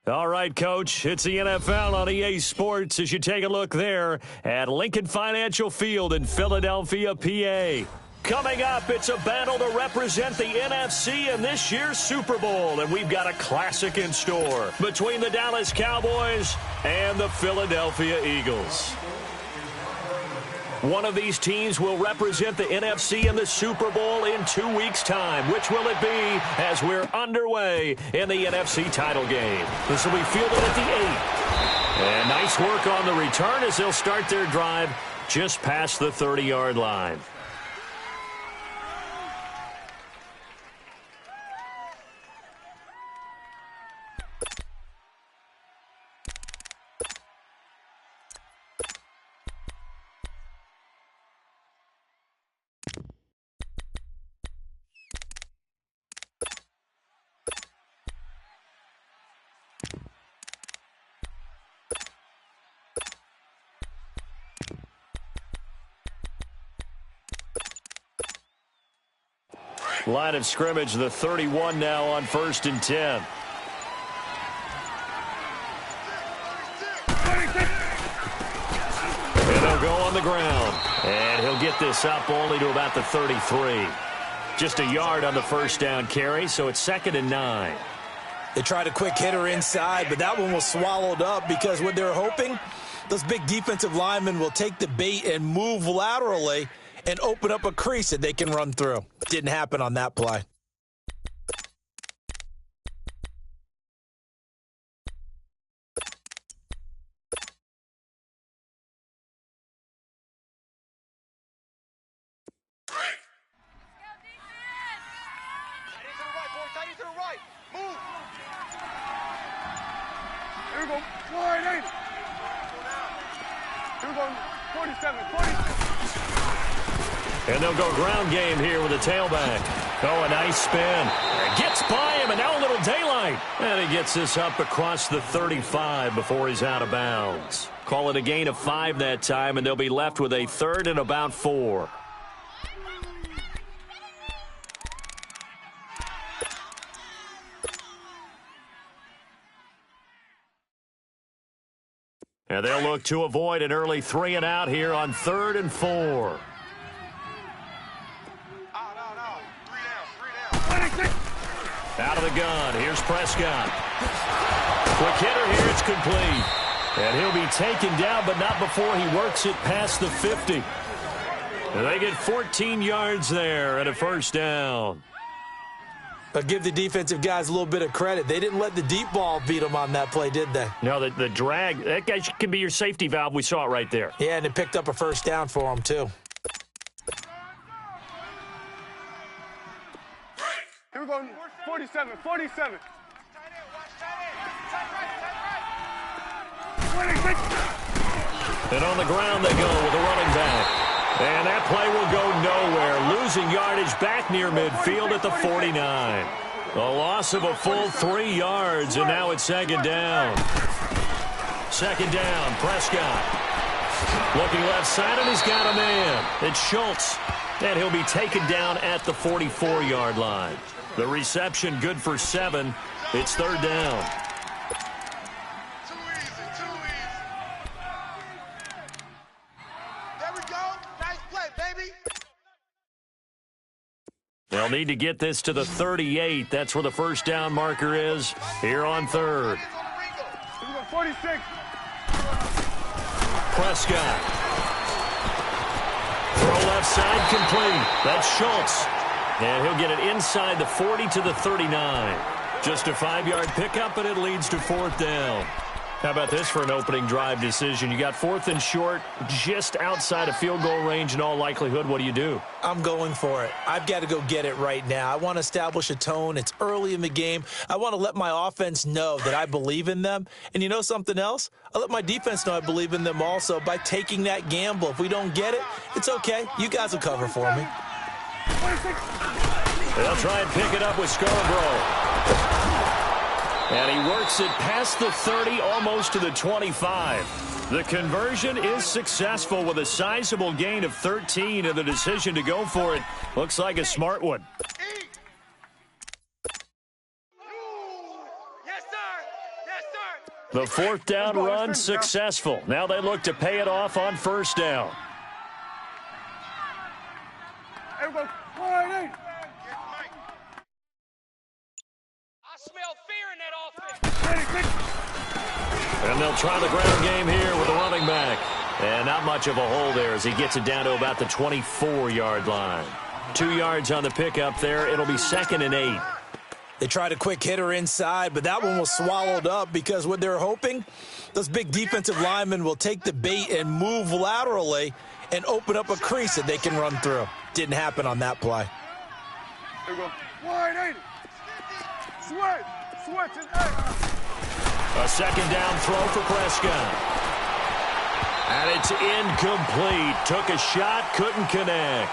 All right, Coach, it's the NFL on EA Sports as you take a look there at Lincoln Financial Field in Philadelphia, PA. Coming up, it's a battle to represent the NFC in this year's Super Bowl, and we've got a classic in store between the Dallas Cowboys and the Philadelphia Eagles. One of these teams will represent the NFC in the Super Bowl in 2 weeks' time. Which will it be as we're underway in the NFC title game? This will be fielded at the 8. And nice work on the return as they'll start their drive just past the 30-yard line. Line of scrimmage, the 31 now on 1st and 10. And he'll go on the ground. And he'll get this up only to about the 33. Just a yard on the first down carry, so it's 2nd and 9. They tried a quick hitter inside, but that one was swallowed up because what they're hoping, those big defensive linemen will take the bait and move laterally and open up a crease that they can run through. Didn't happen on that play. Here we go. 48. Here we go. 47. And they'll go ground game here with a tailback. Oh, a nice spin. Gets by him, and now a little daylight. And he gets this up across the 35 before he's out of bounds. Call it a gain of 5 that time, and they'll be left with a 3rd and about 4. And they'll look to avoid an early 3 and out here on 3rd and 4. Out of the gun. Here's Prescott. Quick hitter here. It's complete. And he'll be taken down, but not before he works it past the 50. And they get 14 yards there and a first down. I'll give the defensive guys a little bit of credit. They didn't let the deep ball beat them on that play, did they? No, the drag, that guy can be your safety valve. We saw it right there. Yeah, and it picked up a first down for them, too. Here we go. 47. And on the ground they go with a running back. And that play will go nowhere. Losing yardage back near midfield at the 49. A loss of a full 3 yards, and now it's 2nd down. 2nd down, Prescott. Looking left side, and he's got a man. It's Schultz. And he'll be taken down at the 44-yard line. The reception good for 7. It's 3rd down. Too easy. There we go. Nice play, baby. They'll need to get this to the 38. That's where the first down marker is here on 3rd. 46. Prescott. Throw left side complete. That's Schultz. And he'll get it inside the 40 to the 39. Just a 5-yard pickup, and it leads to 4th down. How about this for an opening drive decision? You got 4th and short, just outside of field goal range in all likelihood. What do? I'm going for it. I've got to go get it right now. I want to establish a tone. It's early in the game. I want to let my offense know that I believe in them. And you know something else? I let my defense know I believe in them also by taking that gamble. If we don't get it, it's okay. You guys will cover for me. They'll try and pick it up with Scarborough. And he works it past the 30, almost to the 25. The conversion is successful with a sizable gain of 13, and the decision to go for it looks like a smart one. Yes, sir. Yes, sir. The fourth down run successful. Now they look to pay it off on first down. Everybody, wide 8. I smell fear in that offense. 26. And they'll try the ground game here with a running back. And not much of a hole there as he gets it down to about the 24-yard line. 2 yards on the pickup there. It'll be 2nd and 8. They tried a quick hitter inside, but that one was swallowed up because what they're hoping, those big defensive linemen will take the bait and move laterally and open up a crease that they can run through. Didn't happen on that play. Here we go. Wide 80. Switch and 8. A second down throw for Prescott. And it's incomplete. Took a shot, couldn't connect.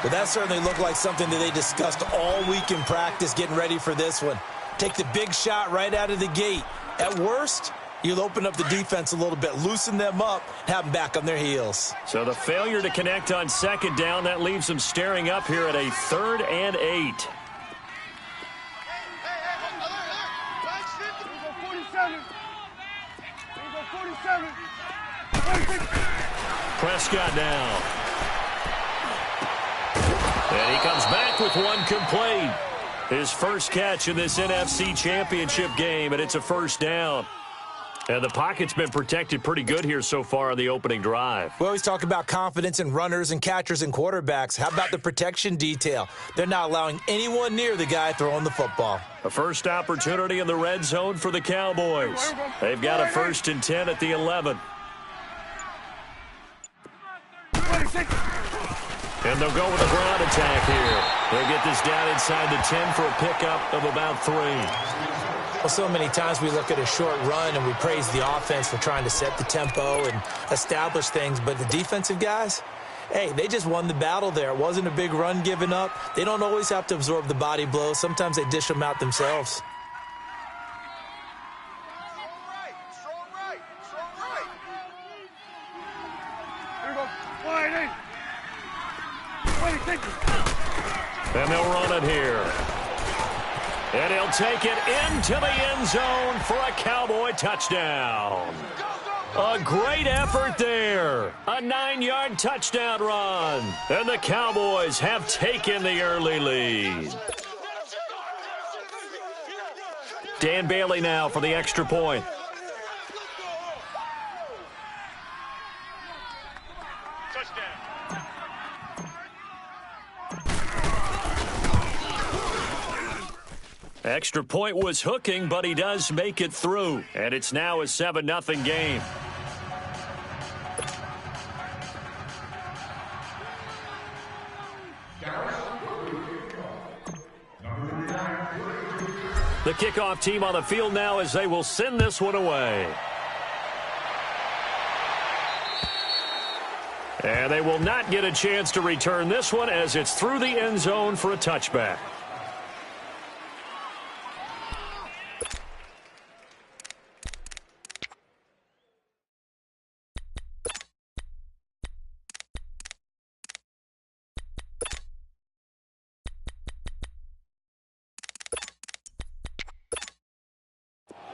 But that certainly looked like something that they discussed all week in practice getting ready for this one. Take the big shot right out of the gate. At worst, you'll open up the defense a little bit, loosen them up, have them back on their heels. So the failure to connect on second down, that leaves them staring up here at a 3rd and 8. Here we go, 47. Here we go, 47. 26. Prescott down. And he comes back with one complete. His first catch in this NFC Championship game, and it's a first down. And the pocket's been protected pretty good here so far on the opening drive. We always talk about confidence in runners and catchers and quarterbacks. How about the protection detail? They're not allowing anyone near the guy throwing the football. A first opportunity in the red zone for the Cowboys. They've got a 1st and 10 at the 11. 26. And they'll go with a ground attack here. They'll get this down inside the 10 for a pickup of about 3. Well, so many times we look at a short run and we praise the offense for trying to set the tempo and establish things, but the defensive guys, hey, they just won the battle there. It wasn't a big run given up. They don't always have to absorb the body blows. Sometimes they dish them out themselves. Strong right. Here we go, wide 8. 26. And they'll run it here. And he'll take it into the end zone for a Cowboy touchdown. A great effort there. A 9-yard touchdown run. And the Cowboys have taken the early lead. Dan Bailey now for the extra point. Extra point was hooking, but he does make it through. And it's now a 7-0 game. The kickoff team on the field now as they will send this one away. And they will not get a chance to return this one as it's through the end zone for a touchback.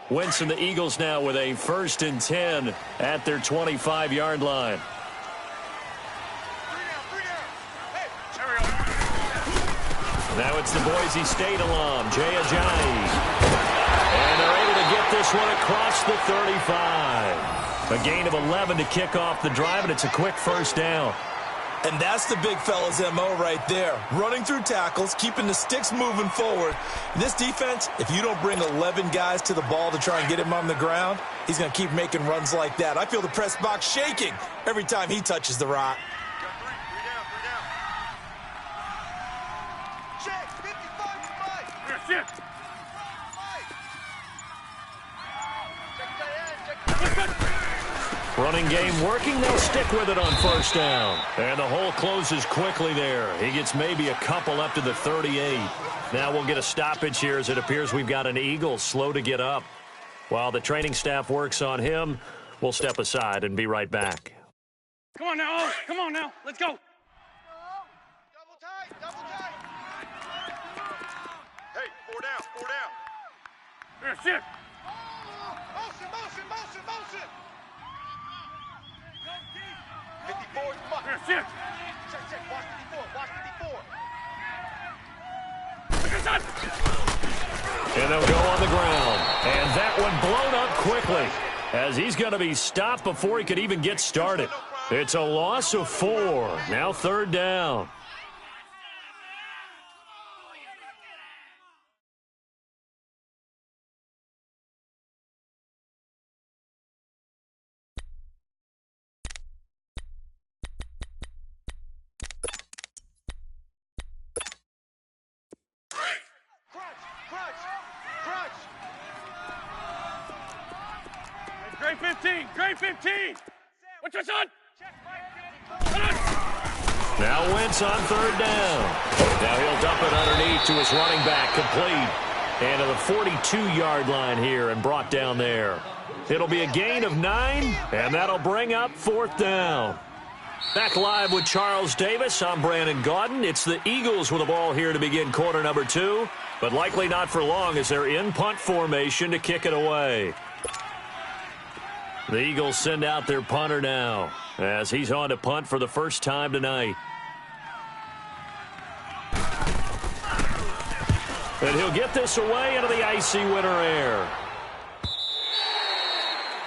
Wentz and the Eagles now with a 1st and 10 at their 25-yard line. Now it's the Boise State alum, Jay Ajayi. And they're able to get this one across the 35. A gain of 11 to kick off the drive, and it's a quick first down. And that's the big fella's MO right there. Running through tackles, keeping the sticks moving forward. This defense, if you don't bring 11 guys to the ball to try and get him on the ground, he's going to keep making runs like that. I feel the press box shaking every time he touches the rock. Check, 55 Shit. Running game working. They'll stick with it on first down. And the hole closes quickly there. He gets maybe a couple up to the 38. Now we'll get a stoppage here as it appears we've got an Eagle slow to get up. While the training staff works on him, we'll step aside and be right back. Come on now, come on now, let's go. Double tight, double tight. Hey, 4 down, 4 down. Shit. Oh, Motion, motion, motion, motion. 54 is much. Check, check. Watch 54. Watch 54. And they'll go on the ground. And that one blown up quickly as he's going to be stopped before he could even get started. It's a loss of 4. Now 3rd down. Grade 15, grade 15. What's your son? Now Wentz on 3rd down. Now he'll dump it underneath to his running back, complete. And to the 42-yard line here and brought down there. It'll be a gain of 9, and that'll bring up 4th down. Back live with Charles Davis. I'm Brandon Gaudin. It's the Eagles with the ball here to begin quarter number 2, but likely not for long as they're in punt formation to kick it away. The Eagles send out their punter now as he's on to punt for the first time tonight. And he'll get this away into the icy winter air.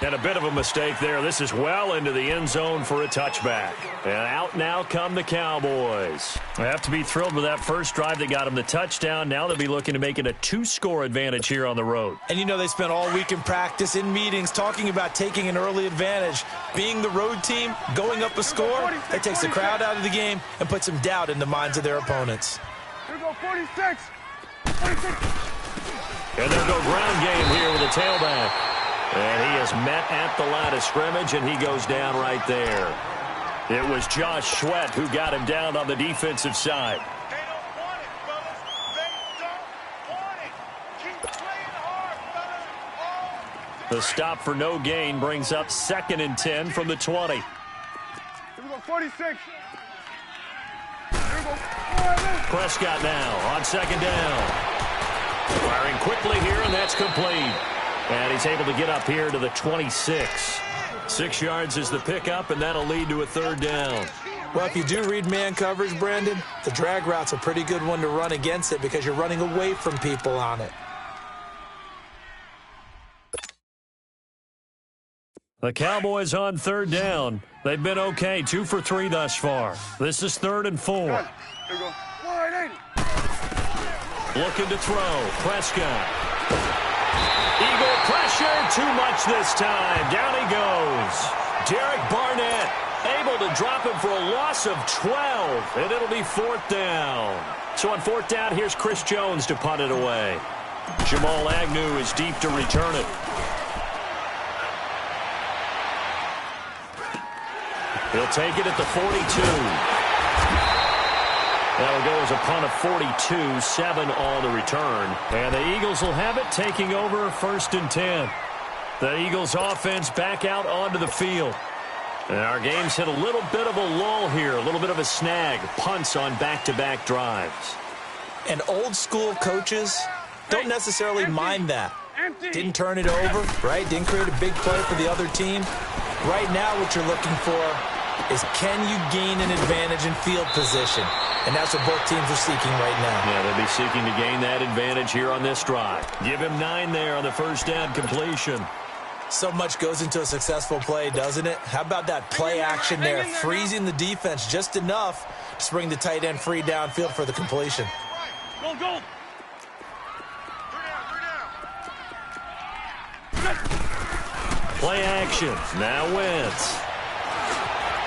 And a bit of a mistake there. This is well into the end zone for a touchback. And out now come the Cowboys. They have to be thrilled with that first drive that got them the touchdown. Now they'll be looking to make it a 2-score advantage here on the road. And you know they spent all week in practice, in meetings, talking about taking an early advantage. Being the road team, going up a score, that takes the crowd out of the game and puts some doubt in the minds of their opponents. Here we go, 46. 46. And they'll go ground game here with a tailback. And he is met at the line of scrimmage, and he goes down right there. It was Josh Sweat who got him down on the defensive side. They don't want it, fellas. They don't want it. Keep playing hard, fellas. The stop for no gain brings up 2nd and 10 from the 20. Here we go, 46. Here we go. Prescott now on 2nd down. Firing quickly here, and that's complete. And he's able to get up here to the 26. 6 yards is the pickup, and that'll lead to a 3rd down. Well, if you do read man coverage, Brandon, the drag route's a pretty good one to run against it because you're running away from people on it. The Cowboys on 3rd down. They've been okay, 2 for 3 thus far. This is 3rd and 4. Here we go. 180. Looking to throw. Prescott. Eagle pressure, too much this time. Down he goes. Derek Barnett able to drop him for a loss of 12, and it'll be 4th down. So on 4th down, here's Chris Jones to punt it away. Jamal Agnew is deep to return it. He'll take it at the 42. That'll go as a punt of 42, 7 on the return. And the Eagles will have it, taking over 1st and 10. The Eagles offense back out onto the field. And our game's hit a little bit of a lull here, a little bit of a snag. Punts on back-to-back drives. And old-school coaches don't necessarily mind that. Didn't turn it over, right? Didn't create a big play for the other team. Right now what you're looking for is can you gain an advantage in field position? And that's what both teams are seeking right now. Yeah, they'll be seeking to gain that advantage here on this drive. Give him 9 there on the 1st down completion. So much goes into a successful play, doesn't it? How about that play action there, freezing the defense just enough to bring the tight end free downfield for the completion. Go, go. Play action. Now Wentz.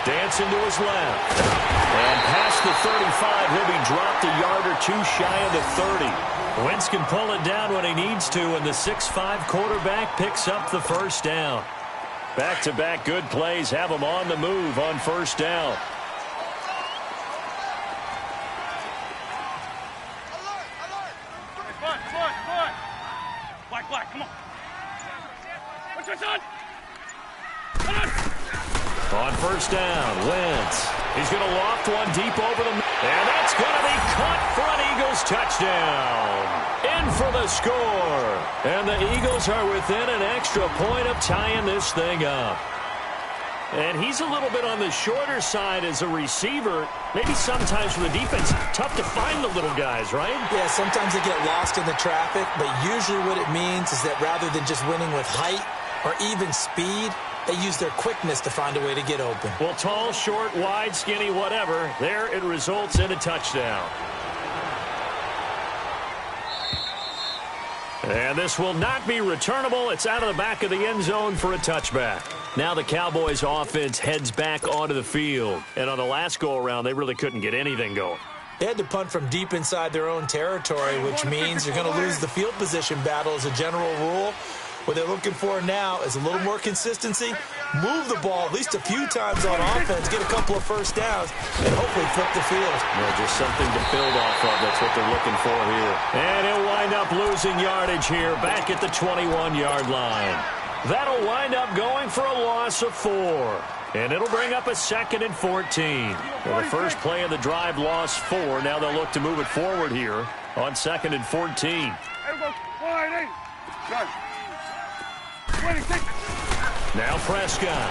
Dancing to his left. And past the 35, he'll be dropped a yard or 2 shy of the 30. Wentz can pull it down when he needs to, and the 6'5" quarterback picks up the 1st down. Back-to-back good plays have him on the move on 1st down. Alert, alert. Black, come on. What's your son? On 1st down, Wentz. He's going to loft one deep over the middle. And that's going to be caught for an Eagles touchdown. In for the score. And the Eagles are within an extra point of tying this thing up. And he's a little bit on the shorter side as a receiver. Maybe sometimes for the defense, tough to find the little guys, right? Yeah, sometimes they get lost in the traffic, but usually what it means is that rather than just winning with height or even speed, they use their quickness to find a way to get open. Well, tall, short, wide, skinny, whatever, there it results in a touchdown. And this will not be returnable. It's out of the back of the end zone for a touchback. Now the Cowboys offense heads back onto the field. And on the last go-around, they really couldn't get anything going. They had to punt from deep inside their own territory, which means you're going to lose the field position battle as a general rule. What they're looking for now is a little more consistency, move the ball at least a few times on offense, get a couple of first downs, and hopefully flip the field. Yeah, just something to build off of. That's what they're looking for here. And he'll wind up losing yardage here back at the 21-yard line. That'll wind up going for a loss of 4. And it'll bring up a 2nd and 14. Well, the first play of the drive lost 4. Now they'll look to move it forward here on 2nd and 14. There we go. 4-8. Good. 26. Now Prescott.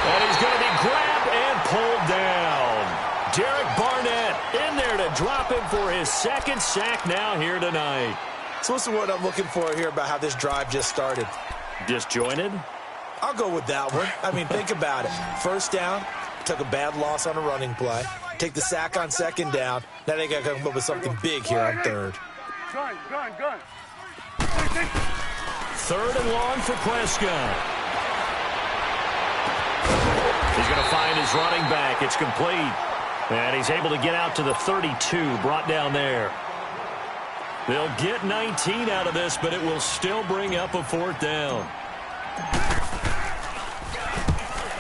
And he's going to be grabbed and pulled down. Derek Barnett in there to drop him for his 2nd sack now here tonight. So what's the word I'm looking for here about how this drive just started? Disjointed? I'll go with that one. I mean, think about it. First down, took a bad loss on a running play. Take the sack on 2nd down. Now they got to come up with something big here on 3rd. Gun. 26. 3rd and long for Prescott. He's going to find his running back. It's complete. And he's able to get out to the 32, brought down there. They'll get 19 out of this, but it will still bring up a 4th down.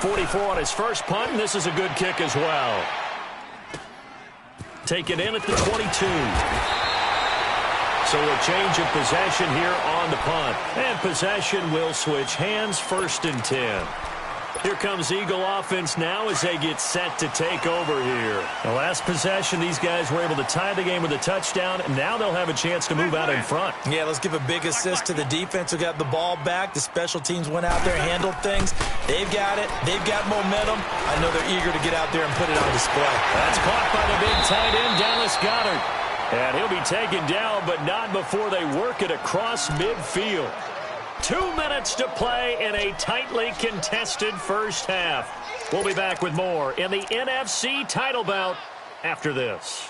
44 on his first punt, and this is a good kick as well. Taken in at the 22. So a change of possession here on the punt. And possession will switch hands, 1st and 10. Here comes Eagle offense now as they get set to take over here. The last possession, these guys were able to tie the game with a touchdown, and now they'll have a chance to move out in front. Yeah, let's give a big assist to the defense who got the ball back. The special teams went out there, handled things. They've got it. They've got momentum. I know they're eager to get out there and put it on display. That's caught by the big tight end, Dallas Goedert. And he'll be taken down, but not before they work it across midfield. 2 minutes to play in a tightly contested first half. We'll be back with more in the NFC title bout after this.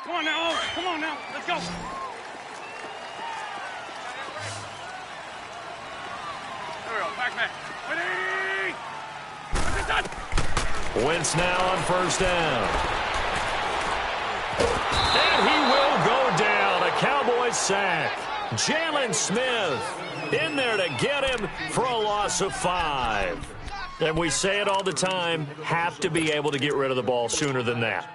Come on now. Come on now. Let's go. There we go. Back. Ready? Wentz now on 1st down. And he will go down. A Cowboys sack. Jalen Smith in there to get him for a loss of 5. And we say it all the time, have to be able to get rid of the ball sooner than that.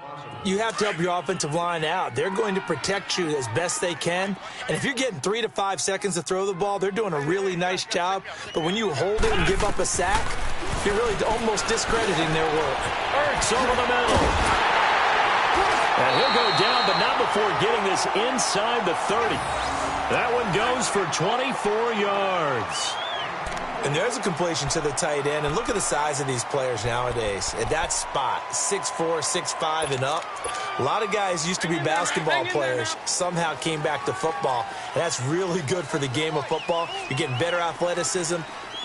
You have to help your offensive line out. They're going to protect you as best they can. And if you're getting 3 to 5 seconds to throw the ball, they're doing a really nice job. But when you hold it and give up a sack, you're really almost discrediting their work. Ertz over the middle. And he'll go down, but not before getting this inside the 30. That one goes for 24 yards. And there's a completion to the tight end. And look at the size of these players nowadays. At that spot, 6'4", 6'5", and up. A lot of guys used to be basketball players, somehow came back to football. And that's really good for the game of football. You're getting better athleticism,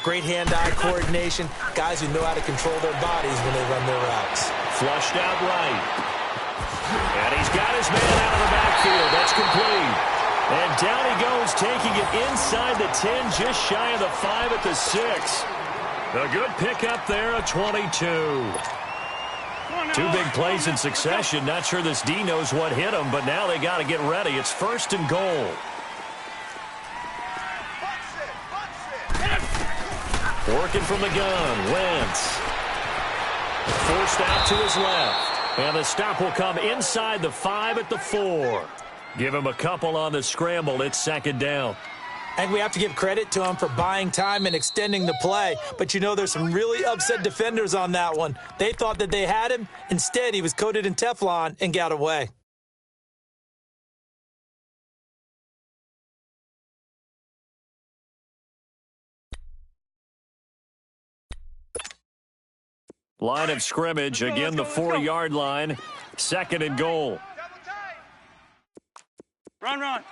great hand-eye coordination, guys who know how to control their bodies when they run their routes. Flushed out right. And he's got his man out of the backfield. That's complete. And down he goes, taking it inside the 10, just shy of the 5 at the 6. A good pickup there, a 22. 2 big plays in succession. Not sure this D knows what hit him, but now they got to get ready. It's 1st and goal. Working from the gun, Wentz. Forced out to his left. And the stop will come inside the 5 at the 4. Give him a couple on the scramble. It's 2nd down. And we have to give credit to him for buying time and extending the play. But, you know, there's some really upset defenders on that one. They thought that they had him. Instead, he was coated in Teflon and got away. Line of scrimmage, again the 4-yard line. 2nd and goal. Run.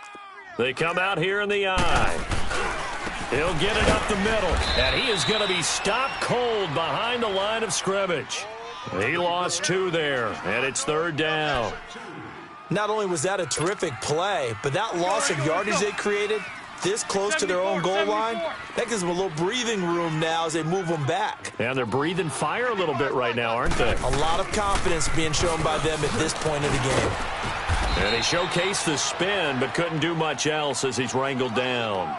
They come out here in the eye. He'll get it up the middle, and he is going to be stopped cold behind the line of scrimmage. He lost 2 there, and it's 3rd down. Not only was that a terrific play, but that loss of yardage they created this close to their own goal line, that gives them a little breathing room now as they move them back. And they're breathing fire a little bit right now, aren't they? A lot of confidence being shown by them at this point of the game. And he showcased the spin, but couldn't do much else as he's wrangled down.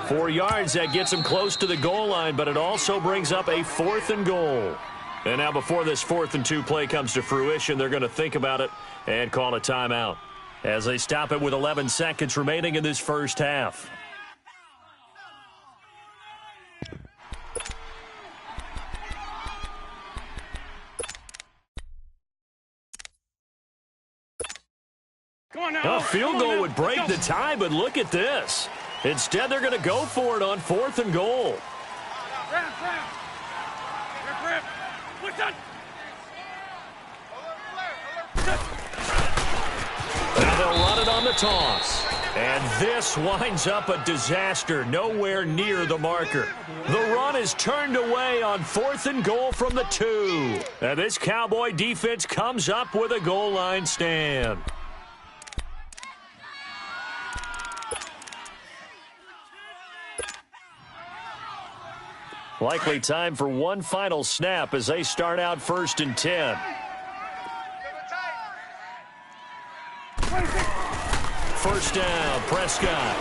4 yards, that gets him close to the goal line, but it also brings up a 4th and goal. And now before this 4th and 2 play comes to fruition, they're going to think about it and call a timeout as they stop it with 11 seconds remaining in this first half. A field goal would break the tie, but look at this. Instead, they're going to go for it on 4th and goal. Now they'll run it on the toss. And this winds up a disaster, nowhere near the marker. The run is turned away on 4th and goal from the 2. And this Cowboy defense comes up with a goal line stand. Likely time for one final snap as they start out 1st and 10. First down, Prescott.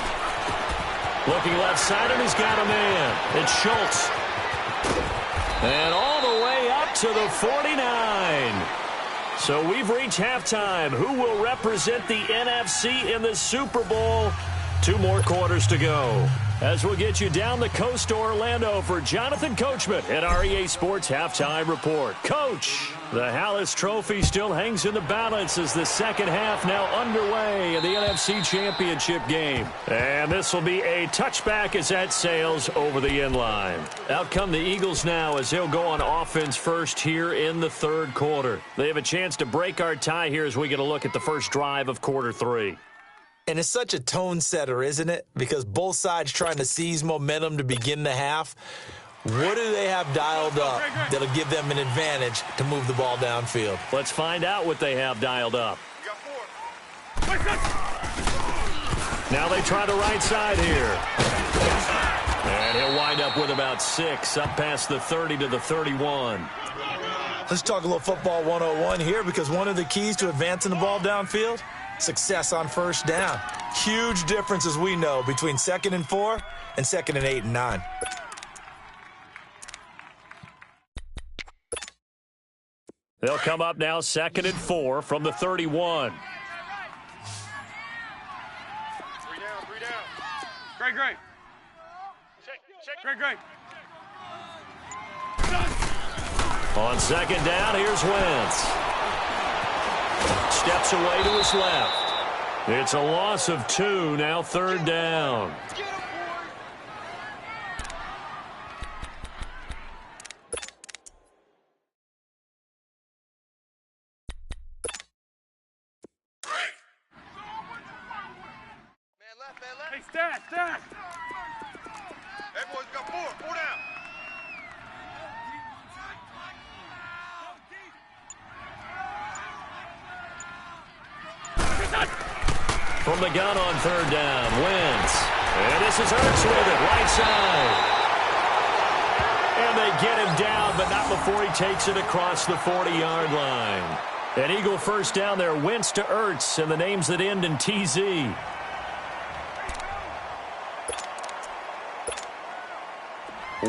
Looking left side, and he's got a man. It's Schultz. And all the way up to the 49. So we've reached halftime. Who will represent the NFC in the Super Bowl? 2 more quarters to go. As we'll get you down the coast to Orlando for Jonathan Coachman at our EA Sports Halftime Report. Coach, the Hallis Trophy still hangs in the balance as the second half now underway in the NFC Championship game. And this will be a touchback as that sails over the end line. Out come the Eagles now as they'll go on offense first here in the 3rd quarter. They have a chance to break our tie here as we get a look at the first drive of quarter 3. And it's such a tone setter, isn't it? Because both sides trying to seize momentum to begin the half. What do they have dialed up that'll give them an advantage to move the ball downfield? Let's find out what they have dialed up. Now they try the right side here. And he'll wind up with about 6 up past the 30 to the 31. Let's talk a little football 101 here, because one of the keys to advancing the ball downfield, success on first down. Huge difference, as we know, between 2nd and 4 and 2nd and 8 and 9. They'll come up now 2nd and 4 from the 31. 3 down. Great. Great. On 2nd down, here's Wentz. Steps away to his left. It's a loss of 2, now 3rd down. Hey, stack. That boy's got 4 down. From the gun on 3rd down, Wentz. And this is Ertz with it, right side. And they get him down, but not before he takes it across the 40-yard line. An Eagle first down there, Wentz to Ertz, and the names that end in TZ.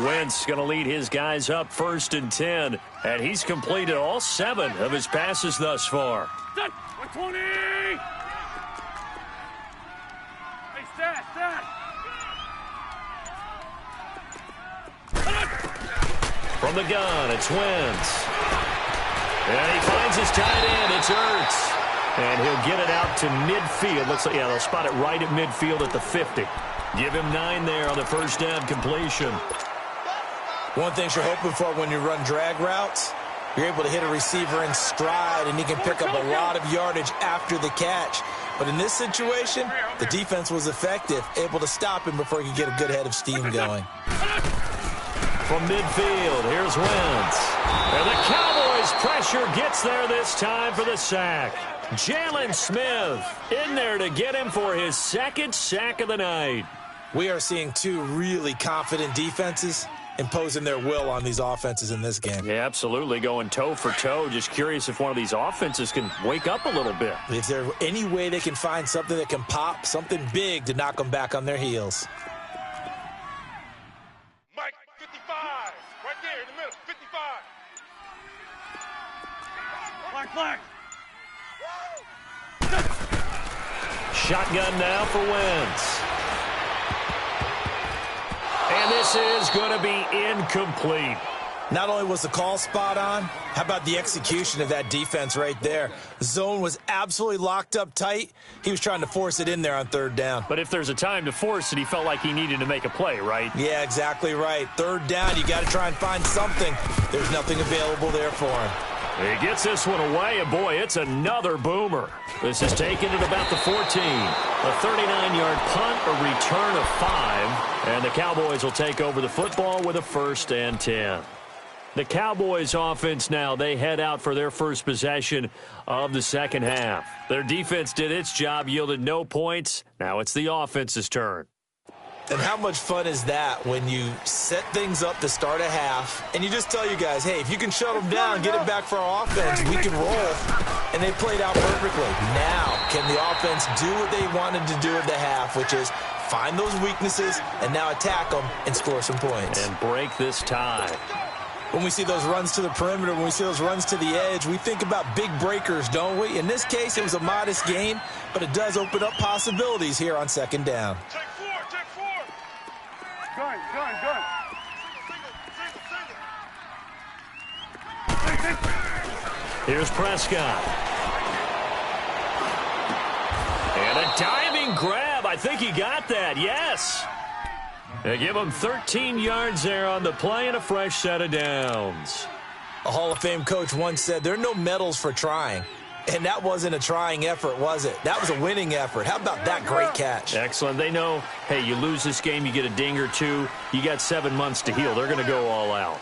Wentz going to lead his guys up 1st and 10, and he's completed all 7 of his passes thus far. 120! Hey, stack. From the gun, it's Wentz. And he finds his tight end. It's Ertz. And he'll get it out to midfield. Looks like, yeah, they'll spot it right at midfield at the 50. Give him 9 there on the first down completion. One thing you're hoping for when you run drag routes, you're able to hit a receiver in stride, and he can pick up a lot of yardage after the catch. But in this situation, the defense was effective, able to stop him before he could get a good head of steam going. From midfield, here's Wentz. And the Cowboys' pressure gets there this time for the sack. Jalen Smith in there to get him for his second sack of the night. We are seeing 2 really confident defenses imposing their will on these offenses in this game. Yeah, absolutely, going toe for toe. Just curious if one of these offenses can wake up a little bit. If there's any way they can find something that can pop, something big to knock them back on their heels. Mike, 55. Right there in the middle, 55. Flag, flag. Shotgun now for Wentz. And this is going to be incomplete. Not only was the call spot on, how about the execution of that defense right there? Zone was absolutely locked up tight. He was trying to force it in there on 3rd down. But if there's a time to force it, he felt like he needed to make a play, right? Yeah, exactly right. 3rd down, you got to try and find something. There's nothing available there for him. He gets this one away, and boy, it's another boomer. This is taken at about the 14. A 39-yard punt, a return of 5, and the Cowboys will take over the football with a 1st and 10. The Cowboys offense now, they head out for their first possession of the second half. Their defense did its job, yielded no points. Now it's the offense's turn. And how much fun is that when you set things up to start a half and you just tell you guys, hey, if you can shut them down, get it back for our offense, we can roll. And they played out perfectly. Now, can the offense do what they wanted to do at the half, which is find those weaknesses and now attack them and score some points. And break this tie. When we see those runs to the perimeter, when we see those runs to the edge, we think about big breakers, don't we? In this case, it was a modest gain, but it does open up possibilities here on 2nd down. Take 4, take 4. Gun, gun, gun. Here's Prescott. And a diving grab. I think he got that. Yes. They give him 13 yards there on the play and a fresh set of downs. A Hall of Fame coach once said, there are no medals for trying. And that wasn't a trying effort, was it? That was a winning effort. How about that great catch? Excellent. They know, hey, you lose this game, you get a ding or 2. You got 7 months to heal. They're going to go all out.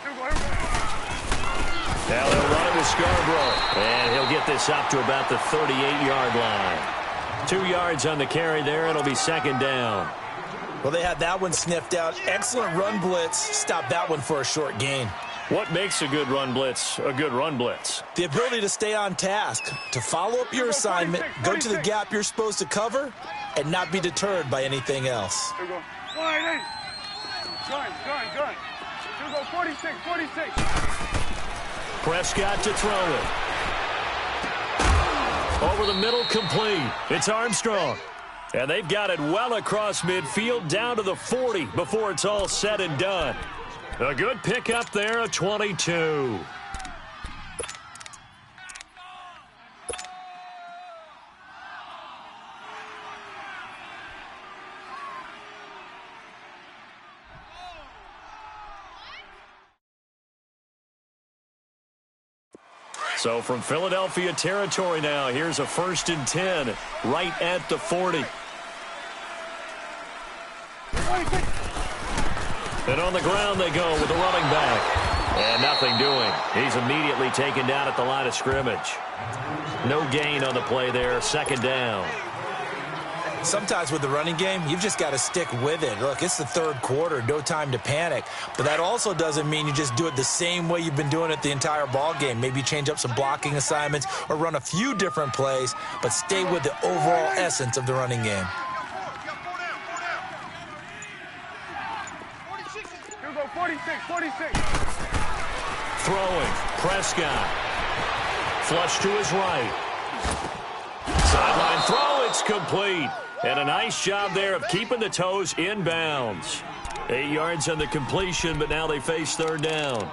Now they'll run it with Scarborough. And he'll get this up to about the 38-yard line. 2 yards on the carry there. It'll be 2nd down. Well, they had that one sniffed out. Excellent run blitz. Stopped that one for a short gain. What makes a good run blitz a good run blitz? The ability to stay on task, to follow up your assignment, go to the gap you're supposed to cover, and not be deterred by anything else. Here we go. Line 8. Gun, gun, gun. Here we go. 46, 46. Prescott to throw it. Over the middle, complete. It's Armstrong. And they've got it well across midfield down to the 40 before it's all said and done. A good pickup there, a 22. So from Philadelphia territory now, here's a 1st and 10 right at the 40. And on the ground they go with the running back. And nothing doing. He's immediately taken down at the line of scrimmage. No gain on the play there. 2nd down. Sometimes with the running game, you've just got to stick with it. Look, it's the 3rd quarter, no time to panic. But that also doesn't mean you just do it the same way you've been doing it the entire ball game. Maybe change up some blocking assignments or run a few different plays, but stay with the overall essence of the running game. Here we go. 46, 46. Throwing. Prescott. Flush to his right. Sideline throw. It's complete. And a nice job there of keeping the toes inbounds. 8 yards on the completion, but now they face 3rd down.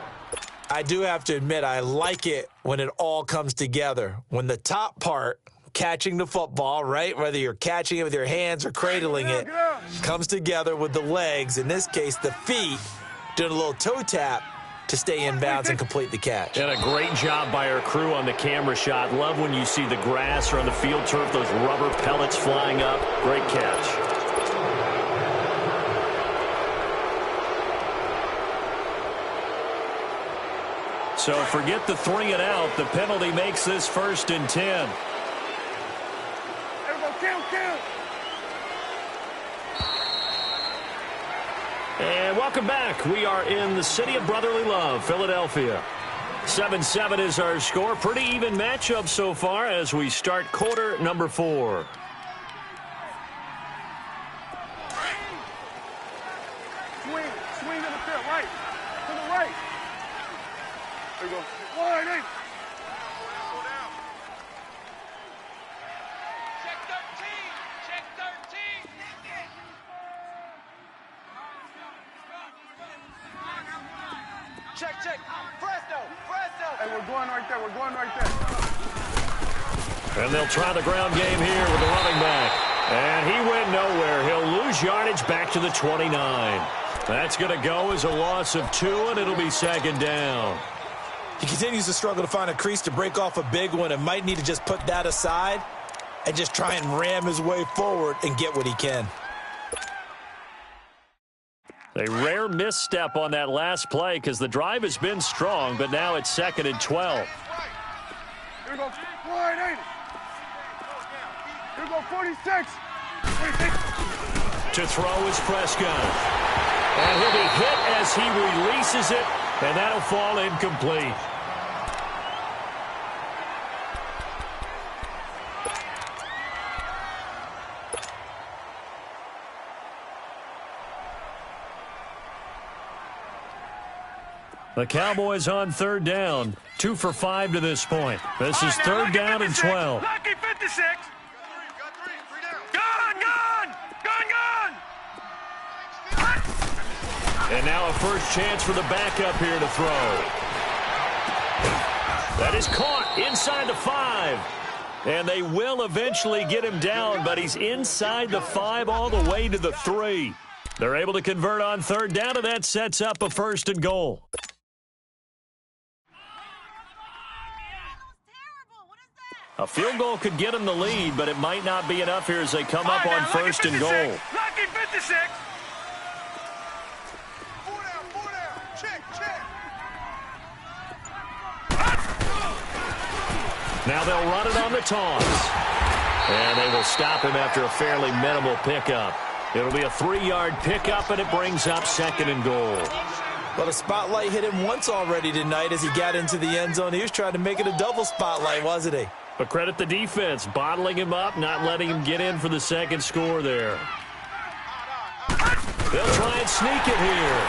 I do have to admit, I like it when it all comes together. When the top part, catching the football, right, whether you're catching it with your hands or cradling it, comes together with the legs, in this case the feet, doing a little toe tap to stay in bounds and complete the catch. And a great job by our crew on the camera shot. Love when you see the grass or on the field turf, those rubber pellets flying up. Great catch. So forget the 3 and out. The penalty makes this 1st and 10. Count. And welcome back. We are in the city of brotherly love, Philadelphia. 7-7 is our score. Pretty even matchup so far as we start quarter number 4. Swing in the field, right. To the right. There you go. Wide eight. Check 13. Check 13. Check. Fresno. Hey, we're going right there. And they'll try the ground game here with the running back. And he went nowhere. He'll lose yardage back to the 29. That's going to go as a loss of 2, and it'll be 2nd down. He continues to struggle to find a crease to break off a big one and might need to just put that aside and just try and ram his way forward and get what he can. A rare misstep on that last play because the drive has been strong, but now it's 2nd and 12. Here we go. Wide eight. Here we go. 46. To throw is Prescott. And he'll be hit as he releases it, and that'll fall incomplete. The Cowboys on 3rd down. 2 for 5 to this point. This is 3rd down and 12. Lucky 56. Got three down. Gone. And now a first chance for the backup here to throw. That is caught inside the 5. And they will eventually get him down, but he's inside the 5 all the way to the 3. They're able to convert on 3rd down, and that sets up a 1st and goal. A field goal could get them the lead, but it might not be enough here as they come up on 1st and goal. Lucky 56. Four down. Check. Now they'll run it on the taunts. And they will stop him after a fairly minimal pickup. It'll be a 3-yard pickup, and it brings up 2nd and goal. Well, the spotlight hit him once already tonight as he got into the end zone. He was trying to make it a double spotlight, wasn't he? But credit the defense, bottling him up, not letting him get in for the 2nd score there. They'll try and sneak it here.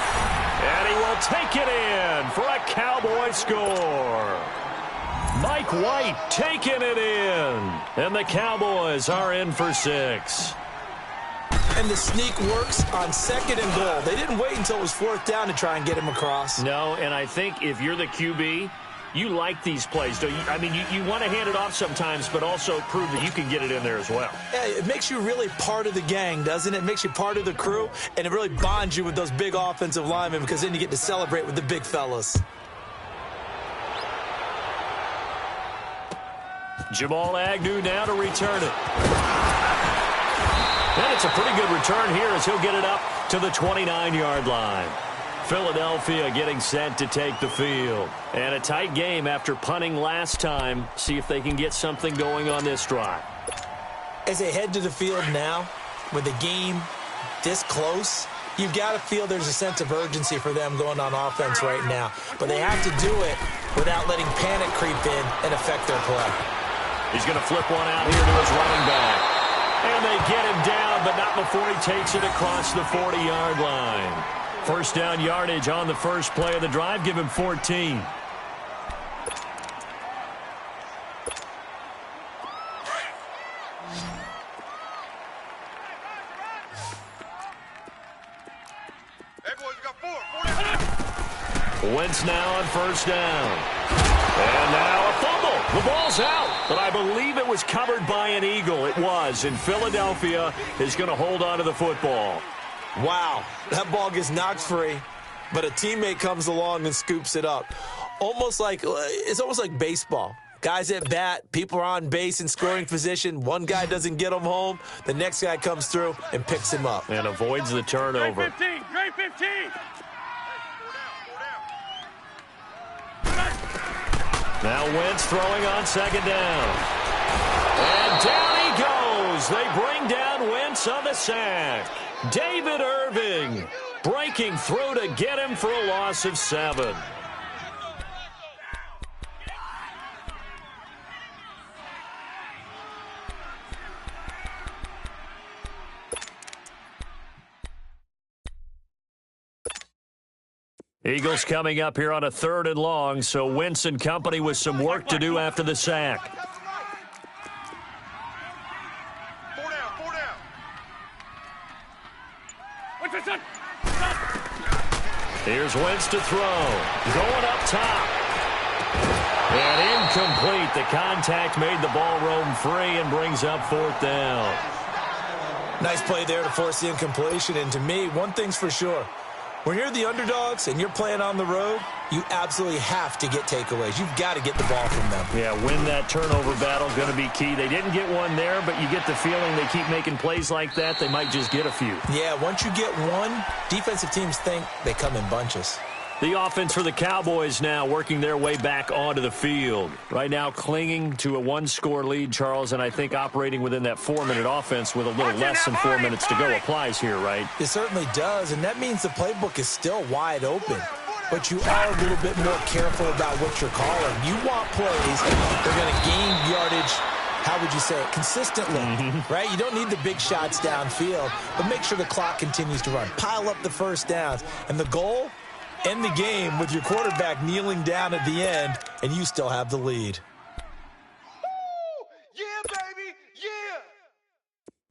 And he will take it in for a Cowboy score. Mike White taking it in. And the Cowboys are in for 6. And the sneak works on 2nd and goal. They didn't wait until it was 4th down to try and get him across. No, and I think if you're the QB, you like these plays, don't you? I mean, you want to hand it off sometimes, but also prove that you can get it in there as well. Yeah, it makes you really part of the gang, doesn't it? It makes you part of the crew, and it really bonds you with those big offensive linemen because then you get to celebrate with the big fellas. Jamal Agnew now to return it. And it's a pretty good return here as he'll get it up to the 29-yard line. Philadelphia getting set to take the field. And a tight game after punting last time. See if they can get something going on this drive. As they head to the field now, with the game this close, you've got to feel there's a sense of urgency for them going on offense right now. But they have to do it without letting panic creep in and affect their play. He's going to flip one out here to his running back. And they get him down, but not before he takes it across the 40-yard line. First down yardage on the first play of the drive. Give him 14. Hey, boys, we got 4. 4 down. Wentz now on first down. And now a fumble. The ball's out, but I believe it was covered by an Eagle. It was, and Philadelphia is going to hold on to the football. Wow, that ball gets knocked free, but a teammate comes along and scoops it up. It's almost like baseball. Guys at bat, people are on base in scoring position. One guy doesn't get him home. The next guy comes through and picks him up. And avoids the turnover. Great 15. Great 15. Now Wentz throwing on second down. And down he goes. They bring down Wentz on the sack. David Irving breaking through to get him for a loss of 7. Eagles coming up here on a 3rd and long, so Wentz and company with some work to do after the sack. 4 down, 4 down. Here's Wentz to throw. Going up top. And incomplete. The contact made the ball roam free and brings up 4th down. Nice play there to force the incompletion. And to me, one thing's for sure. When you're the underdogs and you're playing on the road, you absolutely have to get takeaways. You've got to get the ball from them. Yeah, win that turnover battle, going to be key. They didn't get one there, but you get the feeling they keep making plays like that, they might just get a few. Yeah, once you get one, defensive teams think they come in bunches. The offense for the Cowboys now working their way back onto the field. Right now clinging to a 1-score lead, Charles, and I think operating within that 4-minute offense with a little less than 4 minutes to go applies here, right? It certainly does, and that means the playbook is still wide open. But you are a little bit more careful about what you're calling. You want plays that are going to gain yardage, how would you say it, consistently, right? You don't need the big shots downfield, but make sure the clock continues to run. Pile up the first downs, and the goal, end the game with your quarterback kneeling down at the end, and you still have the lead. Yeah, baby, yeah.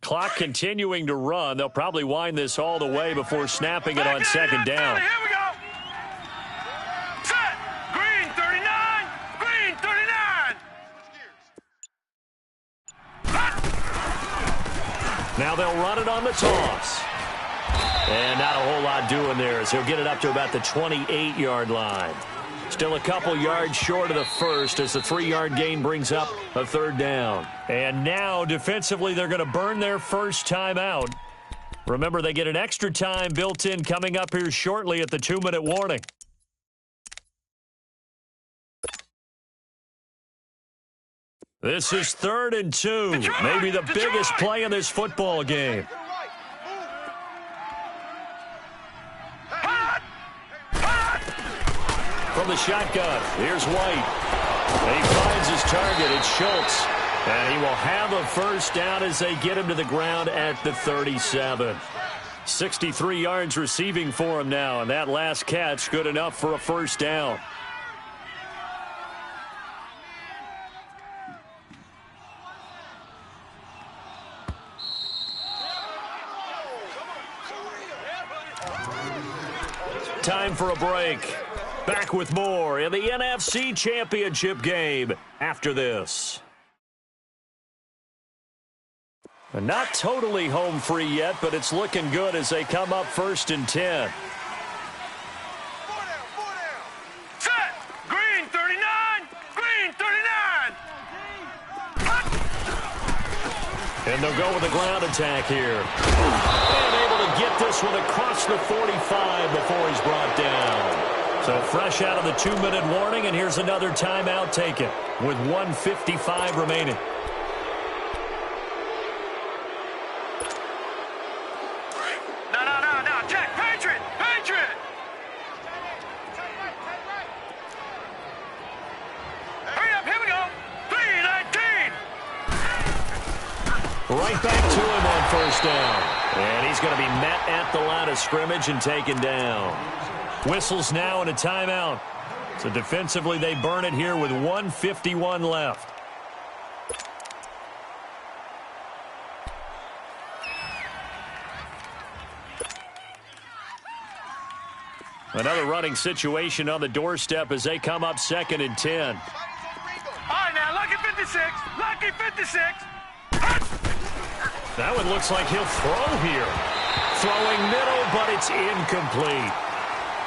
Clock continuing to run. They'll probably wind this all the way before snapping it on second down. Here we go. Set. Green 39. Green 39. Now they'll run it on the toss. And not a whole lot doing there as he'll get it up to about the 28-yard line. Still a couple yards short of the first as the 3-yard gain brings up a 3rd down. And now defensively they're going to burn their first timeout. Remember, they get an extra time built in coming up here shortly at the 2-minute warning. This is 3rd and 2. Maybe the biggest play in this football game. From the shotgun, here's White. And he finds his target. It's Schultz. And he will have a first down as they get him to the ground at the 37. 63 yards receiving for him now. And that last catch good enough for a first down. Time for a break. Back with more in the NFC Championship game after this. Not totally home free yet, but it's looking good as they come up 1st and 10. 4 down, 4 down. Set. Green 39. Green 39. And they'll go with a ground attack here. And able to get this one across the 45 before he's brought down. So fresh out of the 2-minute warning, and here's another timeout taken with 1:55 remaining. No. Check. Patriot. Hurry up. Here we go. 3:19. Right back to him on first down. And he's going to be met at the line of scrimmage and taken down. Whistles now and a timeout. So defensively, they burn it here with 1:51 left. Another running situation on the doorstep as they come up 2nd and 10. All right, now, lucky 56. Lucky 56. That one looks like he'll throw here. Throwing middle, but it's incomplete.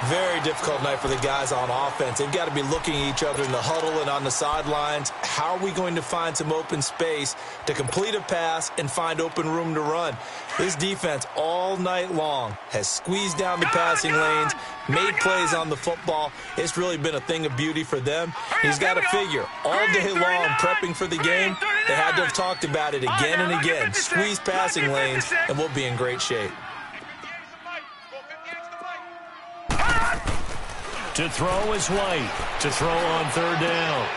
Very difficult night for the guys on offense. They've got to be looking at each other in the huddle and on the sidelines. How are we going to find some open space to complete a pass and find open room to run? This defense all night long has squeezed down the passing lanes, made plays on the football. It's really been a thing of beauty for them. He's got to figure all day long prepping for the game. They had to have talked about it again and again. Squeeze passing lanes, and we'll be in great shape. To throw is White. To throw on 3rd down.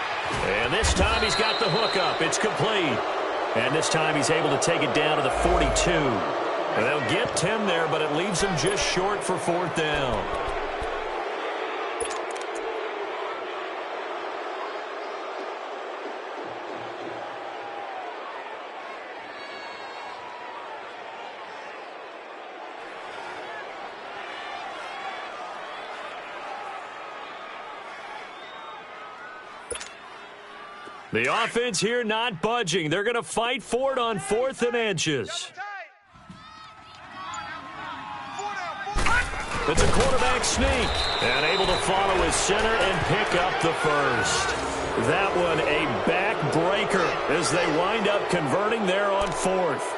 And this time he's got the hook up. It's complete. And this time he's able to take it down to the 42. And they'll get 10 there, but it leaves him just short for 4th down. The offense here not budging. They're going to fight for it on 4th and inches. It's a quarterback sneak. And able to follow his center and pick up the first. That one a backbreaker as they wind up converting there on 4th.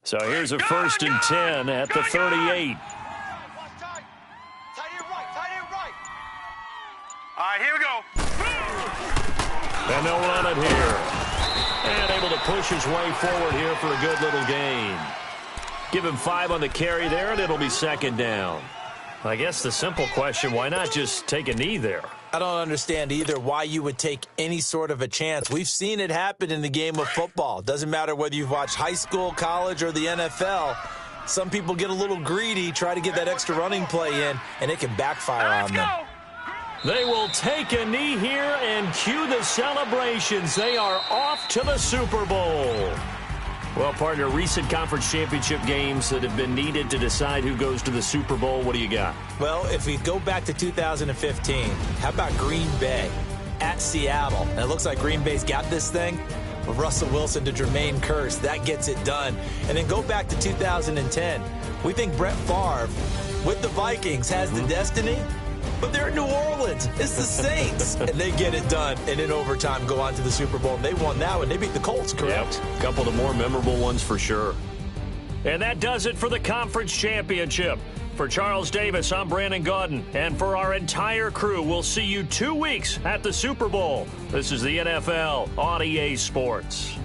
So here's a 1st and 10 at the 38. All right, here we go. And they'll run it here. And able to push his way forward here for a good little gain. Give him 5 on the carry there, and it'll be 2nd down. I guess the simple question, why not just take a knee there? I don't understand either why you would take any sort of a chance. We've seen it happen in the game of football. Doesn't matter whether you've watched high school, college, or the NFL. Some people get a little greedy, try to get that extra running play in, and it can backfire on them. They will take a knee here and cue the celebrations. They are off to the Super Bowl. Well, partner, recent conference championship games that have been needed to decide who goes to the Super Bowl, what do you got? Well, if we go back to 2015, how about Green Bay at Seattle? And it looks like Green Bay's got this thing. With Russell Wilson to Jermaine Kearse, that gets it done. And then go back to 2010. We think Brett Favre with the Vikings has the destiny. But they're in New Orleans. It's the Saints. And they get it done. And in overtime, go on to the Super Bowl. And they won that one. They beat the Colts, correct? Yep. A couple of the more memorable ones for sure. And that does it for the conference championship. For Charles Davis, I'm Brandon Gaudin. And for our entire crew, we'll see you 2 weeks at the Super Bowl. This is the NFL on EA Sports.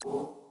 Go.